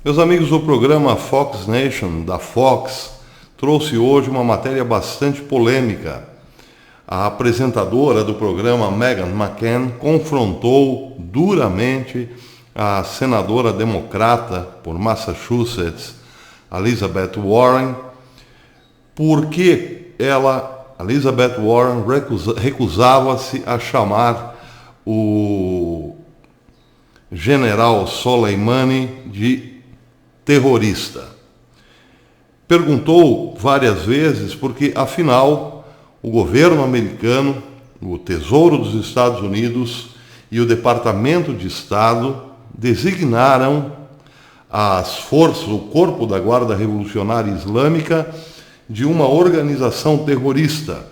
Meus amigos, o programa Fox Nation, da Fox, trouxe hoje uma matéria bastante polêmica. A apresentadora do programa, Meghan McCain, confrontou duramente a senadora democrata por Massachusetts, Elizabeth Warren, porque Elizabeth Warren, recusava-se a chamar o general Soleimani de terrorista. Perguntou várias vezes porque, afinal, o governo americano, o Tesouro dos Estados Unidos e o Departamento de Estado designaram as forças, o corpo da Guarda Revolucionária Islâmica, de uma organização terrorista.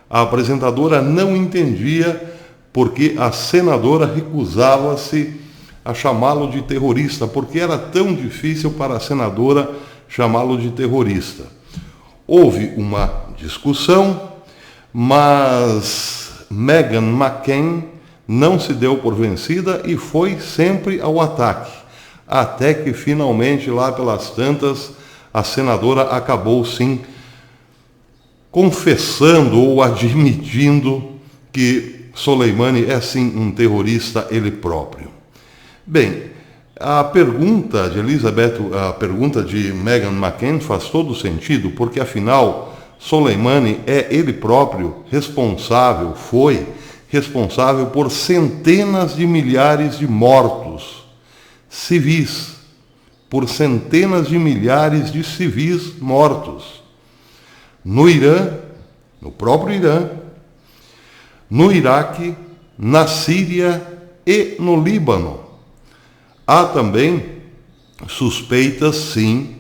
A apresentadora não entendia porque a senadora recusava-se a chamá-lo de terrorista, porque era tão difícil para a senadora chamá-lo de terrorista. Houve uma discussão, mas Meghan McCain não se deu por vencida e foi sempre ao ataque, até que finalmente, lá pelas tantas, a senadora acabou sim confessando ou admitindo que Soleimani é sim um terrorista ele próprio. Bem, a pergunta de Meghan McCain faz todo sentido, porque afinal Soleimani é ele próprio foi responsável por centenas de milhares de mortos civis, por centenas de milhares de civis mortos no Irã, no próprio Irã, no Iraque, na Síria e no Líbano. Há também suspeitas, sim,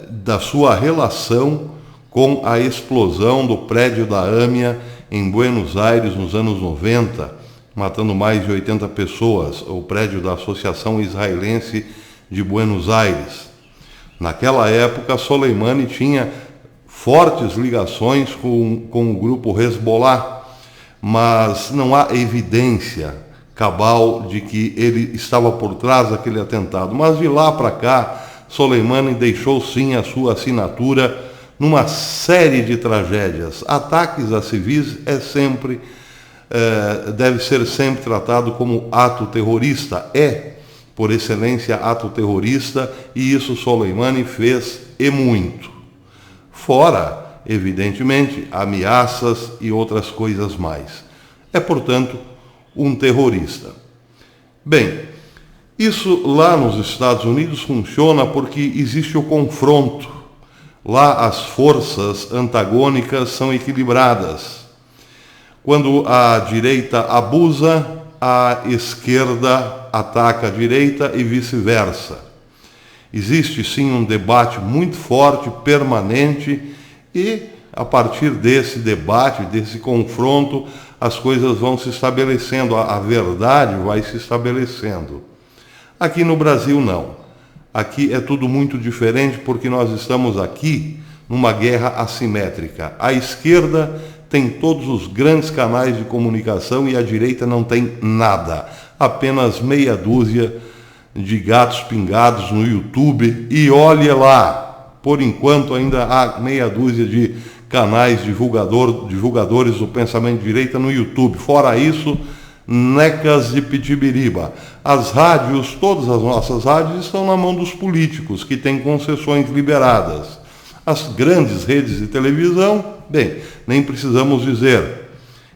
da sua relação com a explosão do prédio da AMIA em Buenos Aires nos anos 90, matando mais de 80 pessoas, o prédio da Associação Israelense de Buenos Aires. Naquela época, Soleimani tinha fortes ligações com o grupo Hezbollah, mas não há evidência cabal de que ele estava por trás daquele atentado. Mas de lá para cá, Soleimani deixou sim a sua assinatura numa série de tragédias. Ataques a civis deve ser sempre tratado como ato terrorista. É, por excelência, ato terrorista, e isso Soleimani fez e muito. Fora, evidentemente, ameaças e outras coisas mais. É, portanto, um terrorista. Bem, isso lá nos Estados Unidos funciona porque existe o confronto. Lá as forças antagônicas são equilibradas. Quando a direita abusa, a esquerda ataca a direita e vice-versa. Existe sim um debate muito forte, permanente, e a partir desse debate, desse confronto, as coisas vão se estabelecendo, a verdade vai se estabelecendo. Aqui no Brasil não. Aqui é tudo muito diferente porque nós estamos aqui numa guerra assimétrica. A esquerda tem todos os grandes canais de comunicação e a direita não tem nada. Apenas meia dúzia de gatos pingados no YouTube e olhe lá. Por enquanto ainda há meia dúzia de canais divulgadores do pensamento de direita no YouTube. Fora isso, necas de pitibiriba. As rádios, todas as nossas rádios, estão na mão dos políticos, que têm concessões liberadas. As grandes redes de televisão, bem, nem precisamos dizer.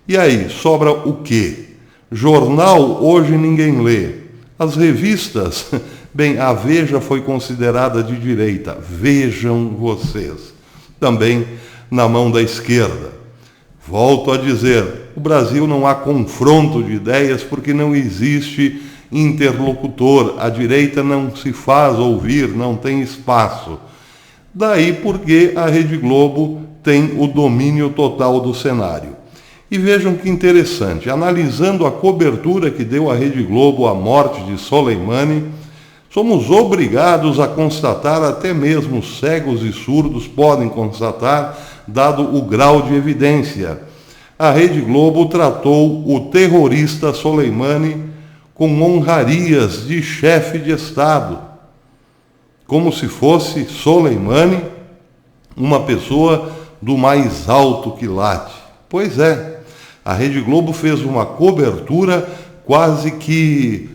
E aí, sobra o quê? Jornal hoje ninguém lê. As revistas, bem, a Veja foi considerada de direita. Vejam vocês. Também na mão da esquerda. Volto a dizer, o Brasil não há confronto de ideias porque não existe interlocutor. A direita não se faz ouvir, não tem espaço. Daí porque a Rede Globo tem o domínio total do cenário. E vejam que interessante, analisando a cobertura que deu a Rede Globo à morte de Soleimani, somos obrigados a constatar, até mesmo cegos e surdos podem constatar, dado o grau de evidência. A Rede Globo tratou o terrorista Soleimani com honrarias de chefe de Estado. como se fosse Soleimani uma pessoa do mais alto quilate. Pois é, a Rede Globo fez uma cobertura quase que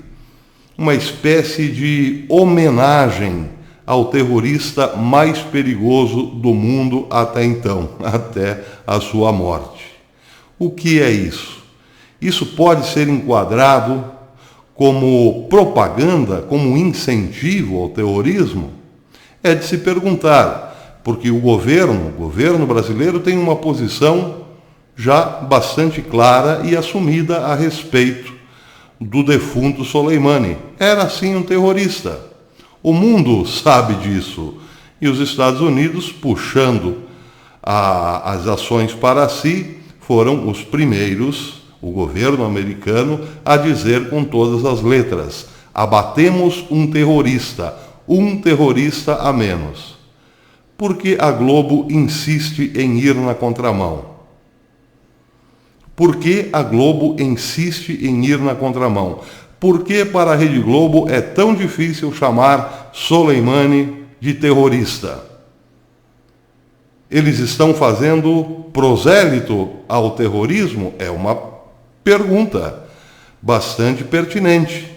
uma espécie de homenagem ao terrorista mais perigoso do mundo até então, até a sua morte. O que é isso? Isso pode ser enquadrado como propaganda, como incentivo ao terrorismo? É de se perguntar, porque o governo brasileiro tem uma posição já bastante clara e assumida a respeito do defunto Soleimani. Era sim um terrorista. O mundo sabe disso. E os Estados Unidos, puxando as ações para si, foram os primeiros, o governo americano, a dizer com todas as letras: abatemos um terrorista a menos. Por que a Globo insiste em ir na contramão? Por que a Globo insiste em ir na contramão? Por que para a Rede Globo é tão difícil chamar Soleimani de terrorista? Eles estão fazendo prosélito ao terrorismo? É uma pergunta bastante pertinente,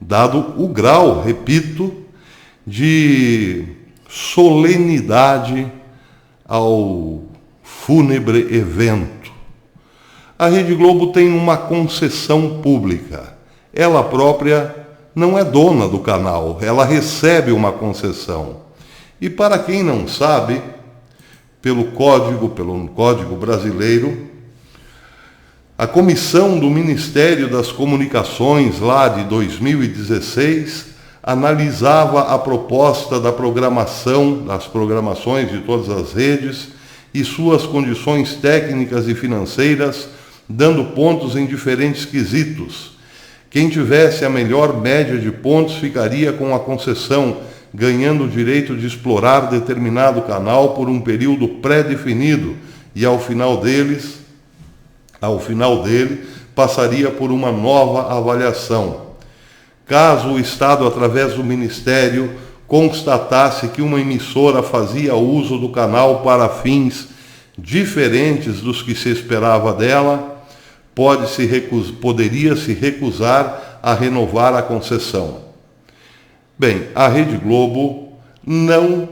dado o grau, repito, de solenidade ao fúnebre evento. A Rede Globo tem uma concessão pública. Ela própria não é dona do canal, ela recebe uma concessão. E para quem não sabe, pelo Código Brasileiro, a comissão do Ministério das Comunicações, lá de 2016, analisava a proposta da programação, das programações de todas as redes e suas condições técnicas e financeiras, dando pontos em diferentes quesitos. Quem tivesse a melhor média de pontos ficaria com a concessão, ganhando o direito de explorar determinado canal por um período pré-definido e ao final dele, passaria por uma nova avaliação. Caso o Estado, através do Ministério, constatasse que uma emissora fazia uso do canal para fins diferentes dos que se esperava dela, poderia se recusar a renovar a concessão. Bem, a Rede Globo não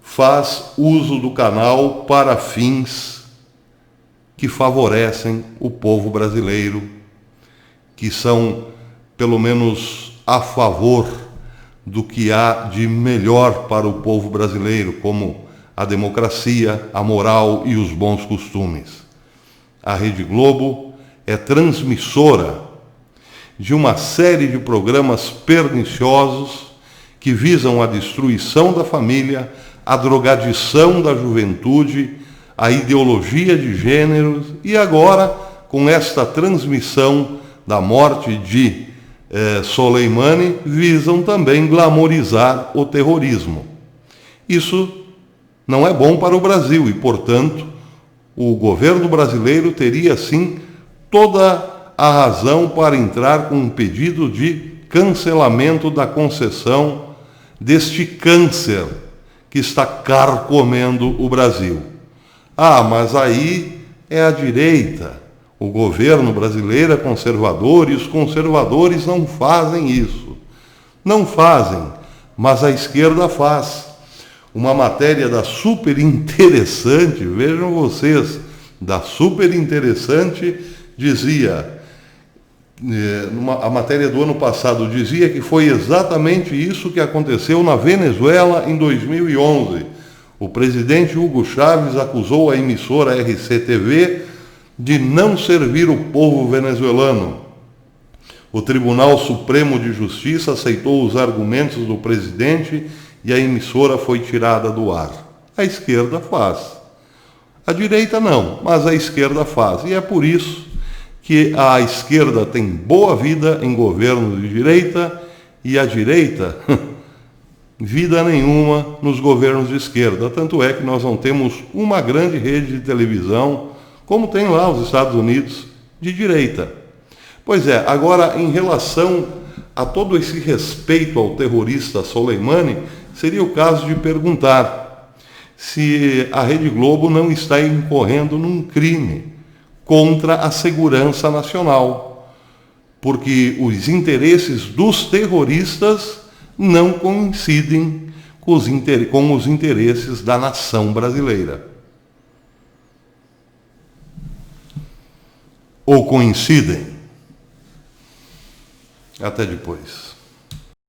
faz uso do canal para fins que favorecem o povo brasileiro, que são, pelo menos, a favor do que há de melhor para o povo brasileiro, como a democracia, a moral e os bons costumes. A Rede Globo é transmissora de uma série de programas perniciosos que visam a destruição da família, a drogadição da juventude, a ideologia de gêneros e agora, com esta transmissão da morte de Soleimani, visam também glamorizar o terrorismo. Isso não é bom para o Brasil e, portanto, o governo brasileiro teria, sim, toda a razão para entrar com um pedido de cancelamento da concessão deste câncer que está carcomendo o Brasil. Ah, mas aí é a direita. O governo brasileiro é conservador e os conservadores não fazem isso. Não fazem, mas a esquerda faz. Uma matéria da Super Interessante, vejam vocês, da Super Interessante dizia, a matéria do ano passado dizia que foi exatamente isso que aconteceu na Venezuela em 2011. O presidente Hugo Chávez acusou a emissora RCTV de não servir o povo venezuelano. O Tribunal Supremo de Justiça aceitou os argumentos do presidente e a emissora foi tirada do ar. A esquerda faz. A direita não, mas a esquerda faz. E é por isso que a esquerda tem boa vida em governos de direita e a direita, vida nenhuma nos governos de esquerda. Tanto é que nós não temos uma grande rede de televisão, como tem lá os Estados Unidos, de direita. Pois é, agora em relação a todo esse respeito ao terrorista Soleimani, seria o caso de perguntar se a Rede Globo não está incorrendo num crime contra a segurança nacional, porque os interesses dos terroristas não coincidem com os interesses da nação brasileira. Ou coincidem? Até depois.